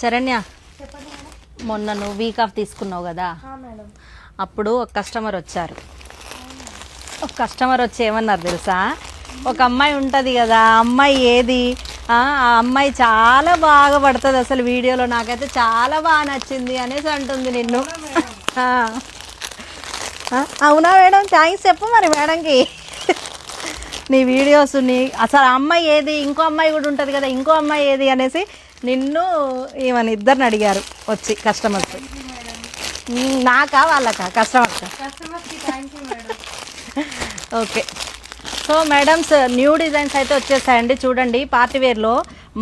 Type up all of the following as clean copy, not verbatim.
శరణ్య, మొన్న నువ్వు week off తీసుకున్నావు కదా, అప్పుడు ఒక కస్టమర్ వచ్చారు. ఒక కస్టమర్ వచ్చి ఏమన్నారు తెలుసా, ఒక అమ్మాయి ఉంటుంది కదా, ఆ అమ్మాయి ఏది, ఆ అమ్మాయి చాలా బాగా పడుతుంది అసలు వీడియోలో, నాకైతే చాలా బాగా నచ్చింది అనేసి అంటుంది నిన్ను. అవునా మేడం, థ్యాంక్స్ చెప్పు మరి మేడంకి. నీ వీడియోస్ అసలు ఆ అమ్మాయి ఏది, ఇంకో అమ్మాయి కూడా ఉంటుంది కదా, ఇంకో అమ్మాయి ఏది అనేసి నిన్ను ఈమెను ఇద్దరిని అడిగారు వచ్చి కస్టమర్స్. నాకా వాళ్ళకా? Customers. Okay. So madams, new designs అయితే వచ్చేసాయండి. చూడండి, పార్టీవేర్లో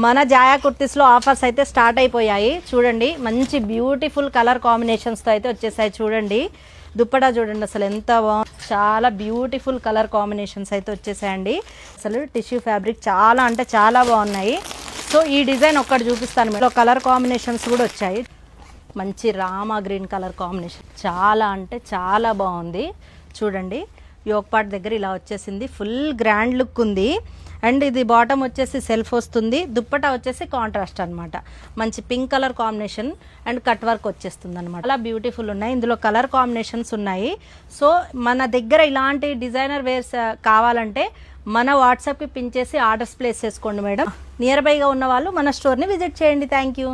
మన జాయా కుర్తీస్లో ఆఫర్స్ అయితే స్టార్ట్ అయిపోయాయి. చూడండి, మంచి బ్యూటిఫుల్ కలర్ కాంబినేషన్స్తో అయితే వచ్చేసాయి. చూడండి, దుప్పటా చూడండి అసలు ఎంత బాగుంది, చాలా బ్యూటిఫుల్ కలర్ కాంబినేషన్స్ అయితే వచ్చేసాయండి. అసలు టిష్యూ ఫ్యాబ్రిక్ చాలా అంటే చాలా బాగున్నాయి. సో ఈ డిజైన్ ఒక్కటి చూపిస్తాను. మీలో కలర్ కాంబినేషన్స్ కూడా వచ్చాయి. మంచి రామా గ్రీన్ కలర్ కాంబినేషన్, చాలా అంటే చాలా బాగుంది. చూడండి, యోక్ పార్ట్ దగ్గర ఇలా వచ్చేసింది, ఫుల్ గ్రాండ్ లుక్ ఉంది. అండ్ ఇది బాటమ్ వచ్చేసి సెల్ఫ్ వస్తుంది, దుప్పటా వచ్చేసి కాంట్రాస్ట్ అనమాట. మంచి pink colour combination and cut work వచ్చేస్తుంది అనమాట. చాలా బ్యూటిఫుల్ ఉన్నాయి. ఇందులో కలర్ కాంబినేషన్స్ ఉన్నాయి. సో మన దగ్గర ఇలాంటి డిజైనర్ వేర్స్ కావాలంటే మన వాట్సాప్కి పిన్ చేసి ఆర్డర్స్ ప్లేస్ చేసుకోండి మేడం. నియర్ బైగా ఉన్న వాళ్ళు మన స్టోర్ని విజిట్ చేయండి. Thank you.